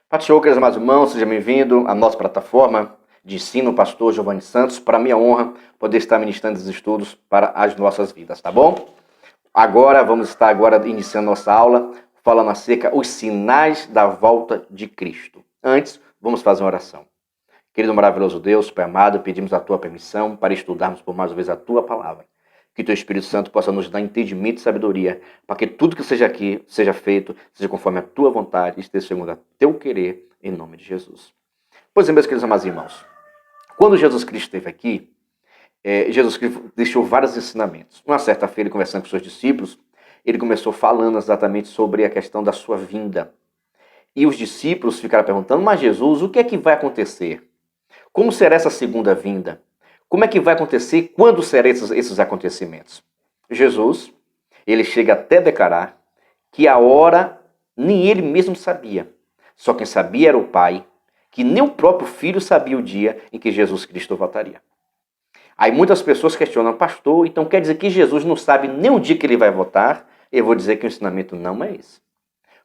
Paz do Senhor, queridos amados irmãos, seja bem-vindo à nossa plataforma de ensino, pastor Giovanni Santos. Para minha honra, poder estar ministrando esses estudos para as nossas vidas, tá bom? Vamos estar iniciando nossa aula, falando acerca dos sinais da volta de Cristo. Antes, vamos fazer uma oração. Querido maravilhoso Deus, Pai amado, pedimos a Tua permissão para estudarmos por mais uma vez a Tua palavra. Que Teu Espírito Santo possa nos dar entendimento e sabedoria, para que tudo que seja aqui, seja feito, seja conforme a Tua vontade e esteja segundo a Teu querer, em nome de Jesus. Pois é, meus queridos amados irmãos, quando Jesus Cristo esteve aqui, Jesus Cristo deixou vários ensinamentos. Uma certa feira, conversando com seus discípulos, ele começou falando exatamente sobre a questão da sua vinda. E os discípulos ficaram perguntando, mas Jesus, o que é que vai acontecer? Como será essa segunda vinda? Como é que vai acontecer? Quando serão esses acontecimentos? Jesus, ele chega até a declarar que a hora nem ele mesmo sabia. Só quem sabia era o Pai, que nem o próprio Filho sabia o dia em que Jesus Cristo voltaria. Aí muitas pessoas questionam, pastor, então quer dizer que Jesus não sabe nem o dia que ele vai voltar? Eu vou dizer que o ensinamento não é esse.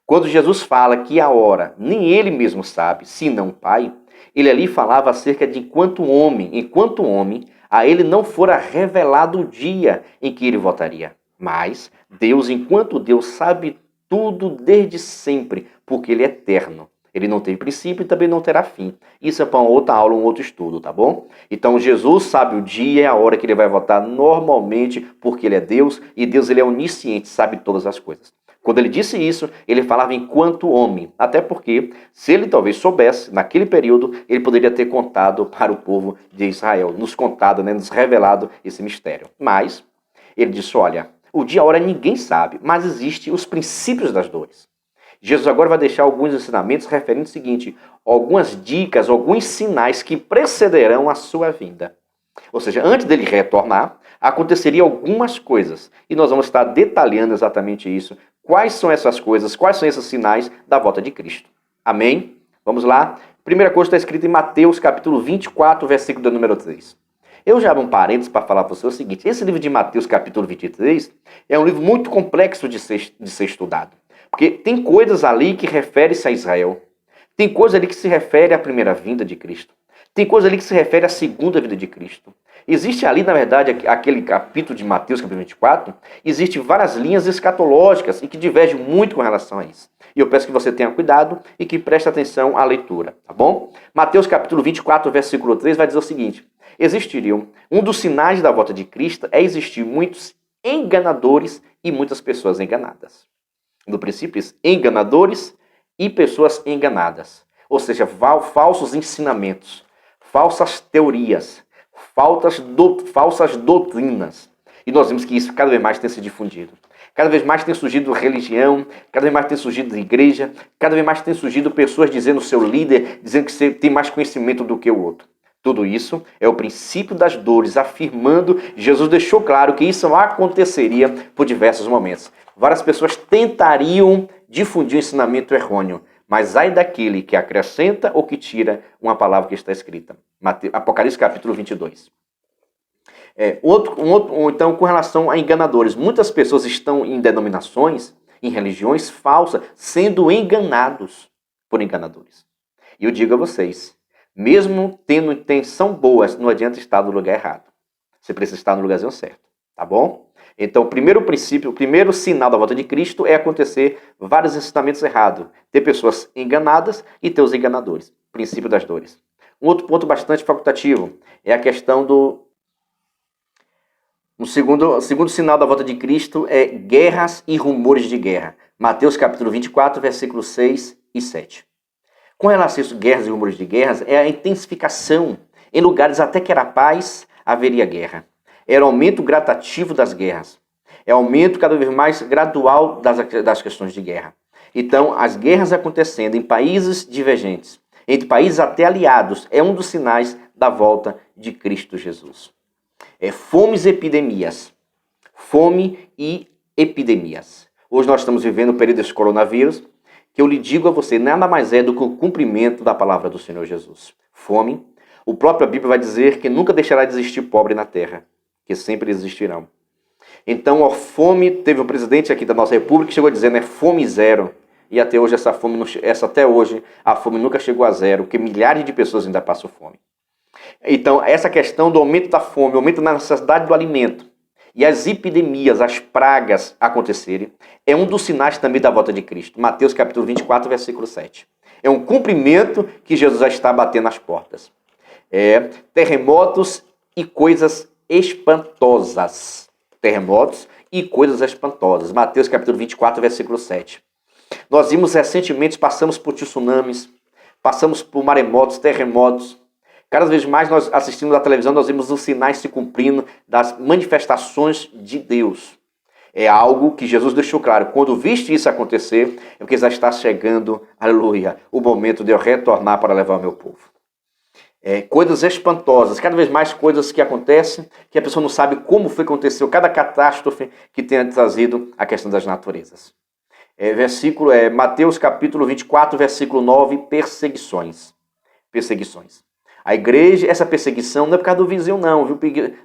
Quando Jesus fala que a hora nem ele mesmo sabe, senão o Pai, ele ali falava acerca de enquanto homem, a ele não fora revelado o dia em que ele voltaria. Mas Deus, enquanto Deus, sabe tudo desde sempre, porque ele é eterno. Ele não tem princípio e também não terá fim. Isso é para uma outra aula, um outro estudo, tá bom? Então Jesus sabe o dia e a hora que ele vai voltar normalmente, porque ele é Deus, e Deus ele é onisciente, sabe todas as coisas. Quando ele disse isso, ele falava enquanto homem. Até porque, se ele talvez soubesse, naquele período, ele poderia ter contado para o povo de Israel, nos contado, nos revelado esse mistério. Mas, ele disse, olha, o dia e a hora ninguém sabe, mas existem os princípios das dores. Jesus agora vai deixar alguns ensinamentos referentes ao seguinte, algumas dicas, alguns sinais que precederão a sua vinda. Ou seja, antes dele retornar, aconteceriam algumas coisas. E nós vamos estar detalhando exatamente isso. Quais são essas coisas, quais são esses sinais da volta de Cristo. Amém? Vamos lá? Primeira coisa está escrita em Mateus, capítulo 24, versículo do número 3. Eu já abro um parênteses para falar para você o seguinte. Esse livro de Mateus, capítulo 23, é um livro muito complexo de ser estudado. Porque tem coisas ali que referem-se a Israel. Tem coisa ali que se refere à primeira vinda de Cristo. Tem coisa ali que se refere à segunda vinda de Cristo. Existe ali, na verdade, aquele capítulo de Mateus, capítulo 24, existem várias linhas escatológicas e que divergem muito com relação a isso. E eu peço que você tenha cuidado e que preste atenção à leitura, tá bom? Mateus, capítulo 24, versículo 3, vai dizer o seguinte. Um dos sinais da volta de Cristo é existir muitos enganadores e muitas pessoas enganadas. No princípio, enganadores e pessoas enganadas. Ou seja, falsos ensinamentos, falsas teorias, falsas doutrinas. E nós vemos que isso cada vez mais tem se difundido. Cada vez mais tem surgido religião, cada vez mais tem surgido igreja, cada vez mais tem surgido pessoas dizendo seu líder, dizendo que você tem mais conhecimento do que o outro. Tudo isso é o princípio das dores, afirmando, Jesus deixou claro que isso aconteceria por diversos momentos. Várias pessoas tentariam difundir um ensinamento errôneo, mas ai daquele que acrescenta ou que tira uma palavra que está escrita. Apocalipse capítulo 22. Então, com relação a enganadores, muitas pessoas estão em denominações, em religiões falsas, sendo enganados por enganadores. E eu digo a vocês, mesmo tendo intenção boa, não adianta estar no lugar errado. Você precisa estar no lugarzinho certo, tá bom? Então, o primeiro sinal da volta de Cristo é acontecer vários ensinamentos errados. Ter pessoas enganadas e ter os enganadores. Princípio das dores. Um outro ponto bastante facultativo é a questão do... O segundo sinal da volta de Cristo é guerras e rumores de guerra. Mateus capítulo 24, versículos 6 e 7. Com relação a isso, guerras e rumores de guerras, é a intensificação. Em lugares até que era paz, haveria guerra. Era o aumento gradativo das guerras. É o aumento cada vez mais gradual das questões de guerra. Então, as guerras acontecendo em países divergentes, entre países até aliados, é um dos sinais da volta de Cristo Jesus. Fomes e epidemias. Fome e epidemias. Hoje nós estamos vivendo o período desse coronavírus, que eu lhe digo a você, nada mais é do que o cumprimento da palavra do Senhor Jesus. Fome. O próprio Bíblia vai dizer que nunca deixará de existir pobre na terra, que sempre existirão. Então, a fome, teve um presidente aqui da nossa república que chegou dizendo, fome zero. e até hoje até hoje a fome nunca chegou a zero, porque milhares de pessoas ainda passam fome. Então, essa questão do aumento da fome, aumento da necessidade do alimento, e as epidemias, as pragas acontecerem, é um dos sinais também da volta de Cristo. Mateus capítulo 24, versículo 7. É um cumprimento que Jesus já está batendo nas portas. Terremotos e coisas espantosas. Terremotos e coisas espantosas. Mateus capítulo 24, versículo 7. Nós vimos recentemente, passamos por tsunamis, passamos por maremotos, terremotos. Cada vez mais nós assistimos na televisão, nós vemos os sinais se cumprindo das manifestações de Deus. É algo que Jesus deixou claro. Quando viste isso acontecer, é porque já está chegando, aleluia, o momento de eu retornar para levar o meu povo. Coisas espantosas, cada vez mais coisas que acontecem, que a pessoa não sabe como foi que aconteceu, cada catástrofe que tenha trazido a questão das naturezas. Mateus capítulo 24, versículo 9, perseguições. Perseguições. A igreja, essa perseguição não é por causa do vizinho não, viu?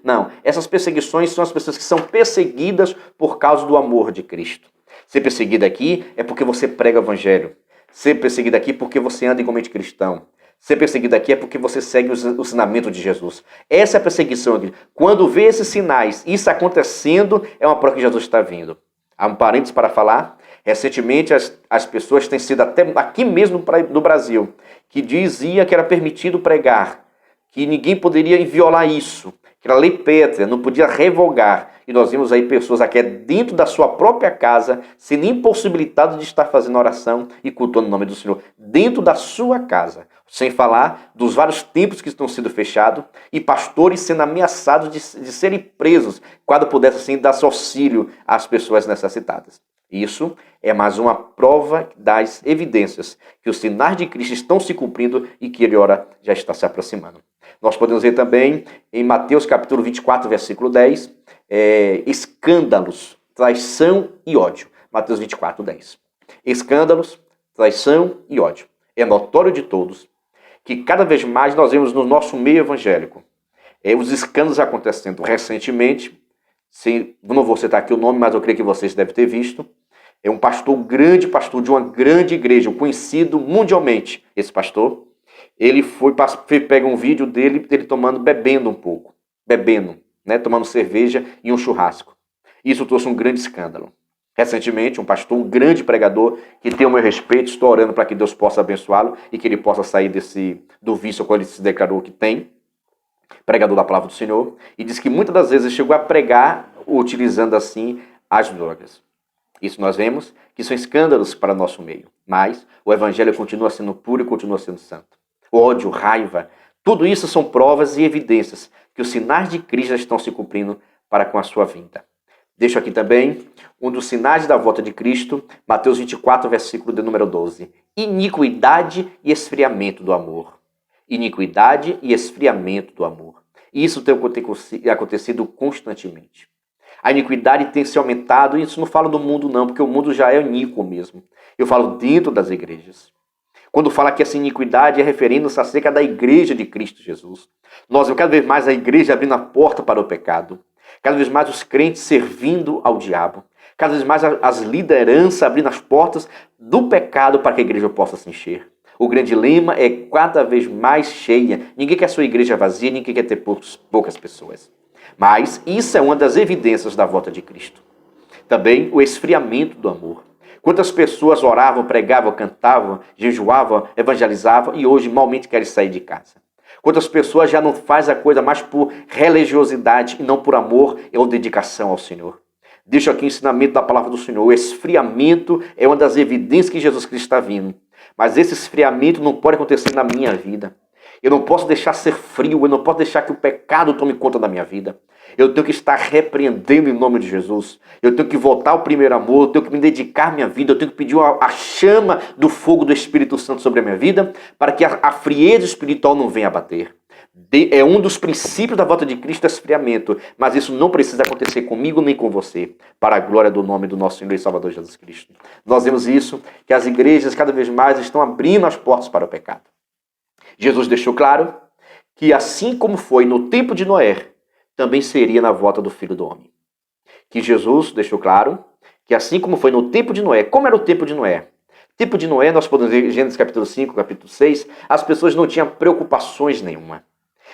Não, essas perseguições são as pessoas que são perseguidas por causa do amor de Cristo. Ser perseguido aqui é porque você prega o evangelho. Ser perseguido aqui é porque você anda igualmente cristão. Ser perseguido aqui é porque você segue o ensinamento de Jesus. Essa é a perseguição aqui. Quando vê esses sinais, isso acontecendo, é uma prova que Jesus está vindo. Há um parênteses para falar. Recentemente, as pessoas têm sido, até aqui mesmo no Brasil, que dizia que era permitido pregar, que ninguém poderia violar isso, que era lei pétrea, não podia revogar. E nós vimos aí pessoas aqui dentro da sua própria casa, sendo impossibilitados de estar fazendo oração e cultuando o nome do Senhor, dentro da sua casa. Sem falar dos vários templos que estão sendo fechados e pastores sendo ameaçados de serem presos, quando pudesse assim dar auxílio às pessoas necessitadas. Isso é mais uma prova das evidências que os sinais de Cristo estão se cumprindo e que ele ora já está se aproximando. Nós podemos ver também em Mateus capítulo 24, versículo 10, escândalos, traição e ódio. Mateus 24, 10. Escândalos, traição e ódio. É notório de todos que cada vez mais nós vemos no nosso meio evangélico os escândalos acontecendo recentemente. Não vou citar aqui o nome, mas eu creio que vocês devem ter visto. É um grande pastor de uma grande igreja, conhecido mundialmente. Esse pastor, ele pega um vídeo dele bebendo um pouco. Bebendo, né? Tomando cerveja e um churrasco. Isso trouxe um grande escândalo. Recentemente, um grande pregador, que tem o meu respeito, estou orando para que Deus possa abençoá-lo e que ele possa sair do vício qual ele se declarou que tem, pregador da palavra do Senhor, e diz que muitas das vezes ele chegou a pregar utilizando assim as drogas. Isso nós vemos que são escândalos para nosso meio, mas o evangelho continua sendo puro e continua sendo santo. O ódio, raiva, tudo isso são provas e evidências que os sinais de Cristo já estão se cumprindo para com a sua vinda. Deixo aqui também um dos sinais da volta de Cristo, Mateus 24, versículo de número 12. Iniquidade e esfriamento do amor. Iniquidade e esfriamento do amor. Isso tem acontecido constantemente. A iniquidade tem se aumentado, e isso não falo do mundo não, porque o mundo já é iníquo mesmo. Eu falo dentro das igrejas. Quando fala que essa iniquidade é referindo-se acerca da igreja de Cristo Jesus. Nós vemos cada vez mais a igreja abrindo a porta para o pecado. Cada vez mais os crentes servindo ao diabo. Cada vez mais as lideranças abrindo as portas do pecado para que a igreja possa se encher. O grande lema é cada vez mais cheia. Ninguém quer sua igreja vazia, ninguém quer ter poucas pessoas. Mas isso é uma das evidências da volta de Cristo. Também o esfriamento do amor. Quantas pessoas oravam, pregavam, cantavam, jejuavam, evangelizavam e hoje malmente querem sair de casa. Quantas pessoas já não fazem a coisa mais por religiosidade e não por amor ou dedicação ao Senhor. Deixo aqui o ensinamento da palavra do Senhor. O esfriamento é uma das evidências que Jesus Cristo está vindo. Mas esse esfriamento não pode acontecer na minha vida. Eu não posso deixar ser frio, eu não posso deixar que o pecado tome conta da minha vida. Eu tenho que estar repreendendo em nome de Jesus. Eu tenho que voltar ao primeiro amor, eu tenho que me dedicar à minha vida, eu tenho que pedir a chama do fogo do Espírito Santo sobre a minha vida, para que a frieza espiritual não venha abater. É um dos princípios da volta de Cristo, o esfriamento, mas isso não precisa acontecer comigo nem com você, para a glória do nome do nosso Senhor e Salvador Jesus Cristo. Nós vemos isso, que as igrejas cada vez mais estão abrindo as portas para o pecado. Jesus deixou claro que assim como foi no tempo de Noé, também seria na volta do Filho do Homem. Que Jesus deixou claro que assim como foi no tempo de Noé, como era o tempo de Noé? Tipo de Noé, nós podemos ver em Gênesis capítulo 5, capítulo 6, as pessoas não tinham preocupações nenhuma.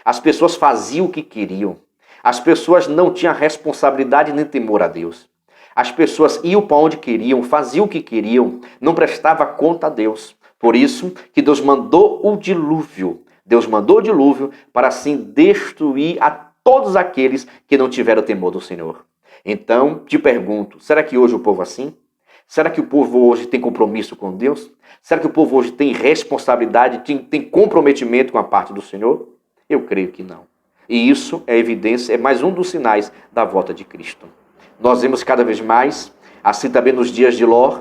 As pessoas faziam o que queriam. As pessoas não tinham responsabilidade nem temor a Deus. As pessoas iam para onde queriam, faziam o que queriam, não prestava conta a Deus. Por isso que Deus mandou o dilúvio. Deus mandou o dilúvio para assim destruir a todos aqueles que não tiveram temor do Senhor. Então, te pergunto, será que hoje o povo é assim? Será que o povo hoje tem compromisso com Deus? Será que o povo hoje tem responsabilidade, tem comprometimento com a parte do Senhor? Eu creio que não. E isso é evidência, é mais um dos sinais da volta de Cristo. Nós vemos cada vez mais, assim também nos dias de Ló,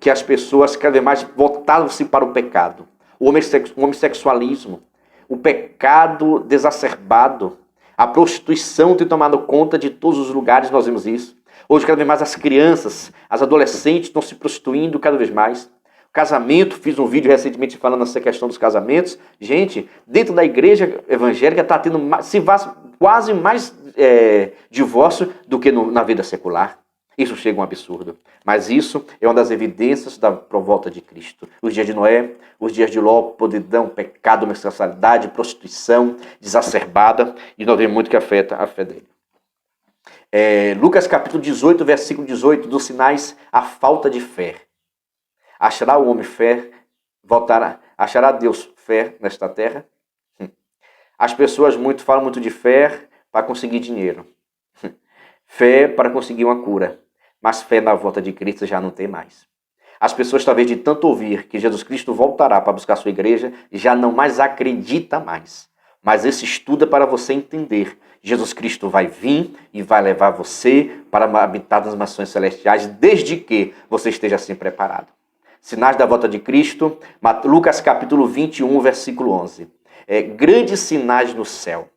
que as pessoas cada vez mais voltavam-se para o pecado. O homossexualismo, o pecado desacerbado, a prostituição tem tomado conta de todos os lugares, nós vemos isso. Hoje, cada vez mais, as crianças, as adolescentes estão se prostituindo cada vez mais. Casamento, fiz um vídeo recentemente falando essa questão dos casamentos. Gente, dentro da igreja evangélica está tendo quase mais divórcio do que na vida secular. Isso chega a um absurdo. Mas isso é uma das evidências da volta de Cristo. Os dias de Noé, os dias de Ló, podridão, pecado, homossexualidade, prostituição exacerbada. E nós vemos muito que afeta a fé dele. Lucas capítulo 18, versículo 18, dos sinais, a falta de fé. Achará o homem fé, achará Deus fé nesta terra? As pessoas falam muito de fé para conseguir dinheiro. Fé para conseguir uma cura. Mas fé na volta de Cristo já não tem mais. As pessoas, talvez de tanto ouvir que Jesus Cristo voltará para buscar a sua igreja, já não mais acredita mais. Mas esse estudo é para você entender. Jesus Cristo vai vir e vai levar você para habitar nas mansões celestiais, desde que você esteja assim preparado. Sinais da volta de Cristo, Lucas capítulo 21, versículo 11. Grandes sinais no céu.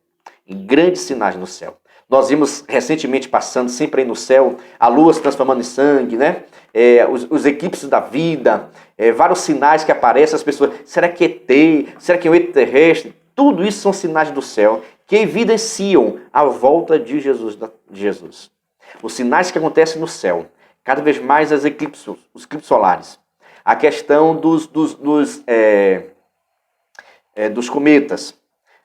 Grandes sinais no céu. Nós vimos recentemente passando, sempre aí no céu, a lua se transformando em sangue, né? Os eclipses da vida, vários sinais que aparecem, as pessoas, será que é ET? Será que é um extraterrestre? Tudo isso são sinais do céu que evidenciam a volta de Jesus. Os sinais que acontecem no céu, cada vez mais os eclipses solares. A questão dos cometas.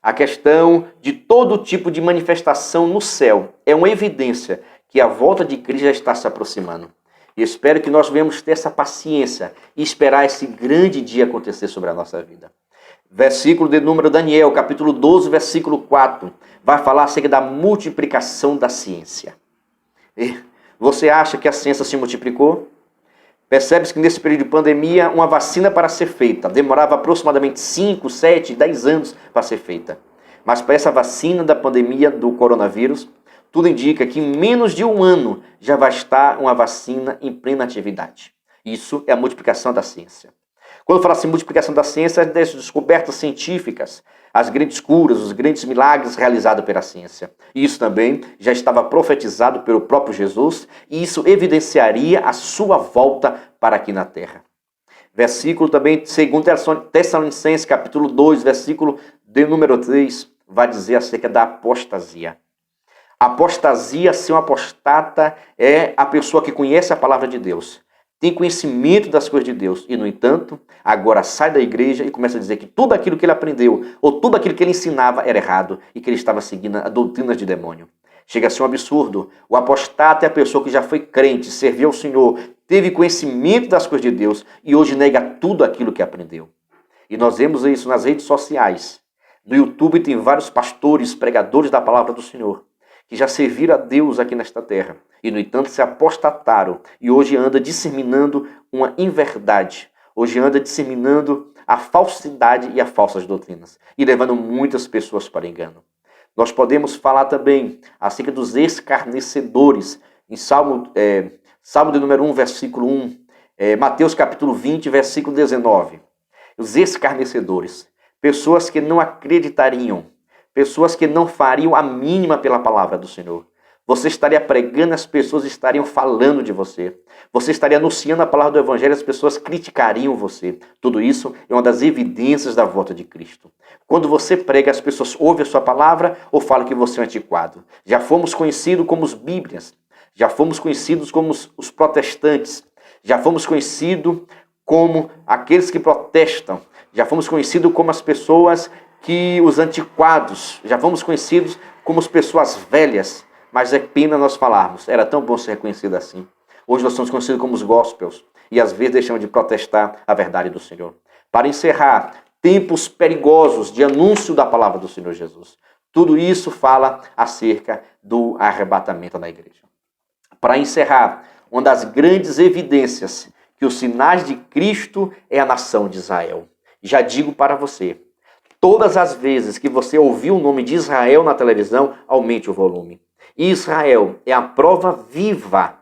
A questão de todo tipo de manifestação no céu é uma evidência que a volta de Cristo já está se aproximando. E espero que nós venhamos ter essa paciência e esperar esse grande dia acontecer sobre a nossa vida. Versículo de número Daniel, capítulo 12, versículo 4, vai falar acerca da multiplicação da ciência. E você acha que a ciência se multiplicou? Percebe-se que nesse período de pandemia, uma vacina para ser feita demorava aproximadamente 5, 7, 10 anos para ser feita. Mas para essa vacina da pandemia do coronavírus, tudo indica que em menos de um ano já vai estar uma vacina em plena atividade. Isso é a multiplicação da ciência. Quando fala assim, multiplicação da ciência, das descobertas científicas, as grandes curas, os grandes milagres realizados pela ciência. Isso também já estava profetizado pelo próprio Jesus e isso evidenciaria a sua volta para aqui na terra. Versículo também, segundo Tessalonicenses, capítulo 2, versículo de número 3, vai dizer acerca da apostasia. Apostasia, ser um apostata, é a pessoa que conhece a palavra de Deus, tem conhecimento das coisas de Deus e, no entanto, agora sai da igreja e começa a dizer que tudo aquilo que ele aprendeu ou tudo aquilo que ele ensinava era errado e que ele estava seguindo a doutrina de demônio. Chega a ser um absurdo. O apostata é a pessoa que já foi crente, serviu ao Senhor, teve conhecimento das coisas de Deus e hoje nega tudo aquilo que aprendeu. E nós vemos isso nas redes sociais. No YouTube tem vários pastores, pregadores da palavra do Senhor, que já serviram a Deus aqui nesta terra. E, no entanto, se apostataram e hoje anda disseminando uma inverdade. Hoje anda disseminando a falsidade e as falsas doutrinas. E levando muitas pessoas para engano. Nós podemos falar também acerca dos escarnecedores. Em Salmo de número 1, versículo 1. Mateus capítulo 20, versículo 19. Os escarnecedores. Pessoas que não acreditariam. Pessoas que não fariam a mínima pela palavra do Senhor. Você estaria pregando, as pessoas estariam falando de você. Você estaria anunciando a palavra do Evangelho, as pessoas criticariam você. Tudo isso é uma das evidências da volta de Cristo. Quando você prega, as pessoas ouvem a sua palavra ou falam que você é um antiquado. Já fomos conhecidos como os bíblias. Já fomos conhecidos como os protestantes. Já fomos conhecidos como aqueles que protestam, já fomos conhecidos como as pessoas os antiquados, já fomos conhecidos como as pessoas velhas, mas é pena nós falarmos, era tão bom ser reconhecido assim. Hoje nós somos conhecidos como os gospels e às vezes deixamos de protestar a verdade do Senhor. Para encerrar, tempos perigosos de anúncio da palavra do Senhor Jesus. Tudo isso fala acerca do arrebatamento da igreja. Para encerrar, uma das grandes evidências que os sinais de Cristo é a nação de Israel. Já digo para você, todas as vezes que você ouvir o nome de Israel na televisão, aumente o volume. Israel é a prova viva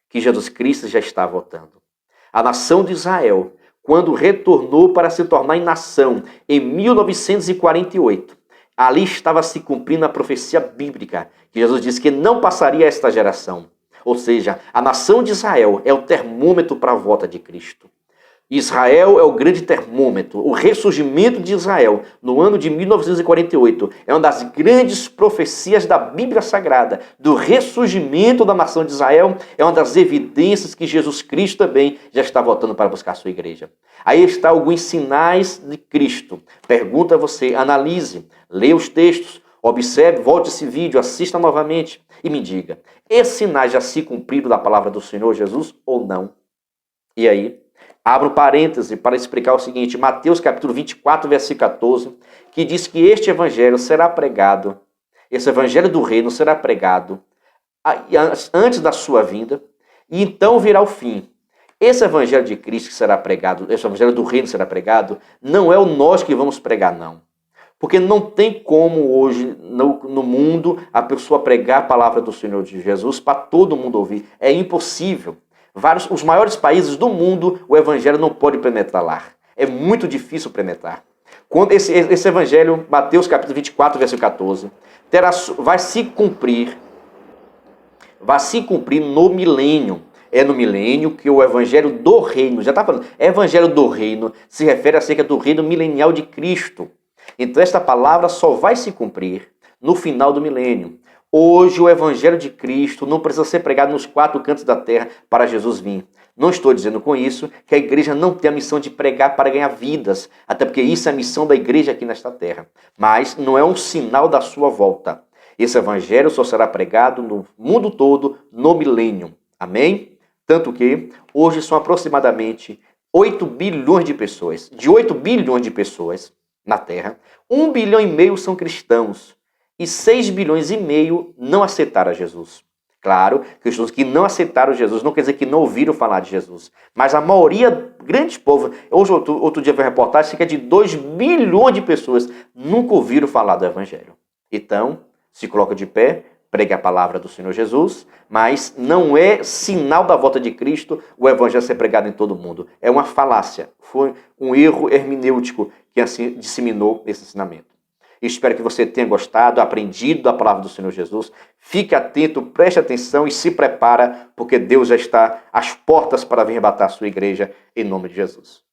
que Jesus Cristo já está voltando. A nação de Israel, quando retornou para se tornar em nação em 1948, ali estava se cumprindo a profecia bíblica, que Jesus disse que não passaria esta geração. Ou seja, a nação de Israel é o termômetro para a volta de Cristo. Israel é o grande termômetro. O ressurgimento de Israel no ano de 1948 é uma das grandes profecias da Bíblia Sagrada. Do ressurgimento da nação de Israel é uma das evidências que Jesus Cristo também já está voltando para buscar a sua igreja. Aí está alguns sinais de Cristo. Pergunta a você, analise, leia os textos, observe, volte esse vídeo, assista novamente e me diga, esses sinais já se cumpriram da palavra do Senhor Jesus ou não? E aí? Abro parêntese para explicar o seguinte, Mateus capítulo 24, versículo 14, que diz que este evangelho será pregado, esse evangelho do reino será pregado antes da sua vinda, e então virá o fim. Esse evangelho de Cristo que será pregado, esse evangelho do reino será pregado, não é o nós que vamos pregar, não. Porque não tem como hoje no mundo a pessoa pregar a palavra do Senhor de Jesus para todo mundo ouvir. É impossível. Os maiores países do mundo, o evangelho não pode penetrar lá. É muito difícil penetrar. Quando esse evangelho, Mateus capítulo 24, versículo 14, vai se cumprir no milênio. É no milênio que o evangelho do reino, já está falando, evangelho do reino se refere acerca do reino milenial de Cristo. Então esta palavra só vai se cumprir no final do milênio. Hoje o evangelho de Cristo não precisa ser pregado nos 4 cantos da terra para Jesus vir. Não estou dizendo com isso que a igreja não tem a missão de pregar para ganhar vidas, até porque isso é a missão da igreja aqui nesta terra. Mas não é um sinal da sua volta. Esse evangelho só será pregado no mundo todo no milênio. Amém? Tanto que hoje são aproximadamente 8 bilhões de pessoas. De 8 bilhões de pessoas na terra, 1,5 bilhão são cristãos. E 6,5 bilhões não aceitaram a Jesus. Claro que os que não aceitaram Jesus não quer dizer que não ouviram falar de Jesus. Mas a maioria, grande povo, hoje outro dia eu vi uma reportagem, cerca de 2 bilhões de pessoas nunca ouviram falar do Evangelho. Então, se coloca de pé, prega a palavra do Senhor Jesus, mas não é sinal da volta de Cristo o Evangelho ser pregado em todo o mundo. É uma falácia, foi um erro hermenêutico que assim disseminou esse ensinamento. Espero que você tenha gostado, aprendido da palavra do Senhor Jesus. Fique atento, preste atenção e se prepara, porque Deus já está às portas para vir arrebatar a sua igreja, em nome de Jesus.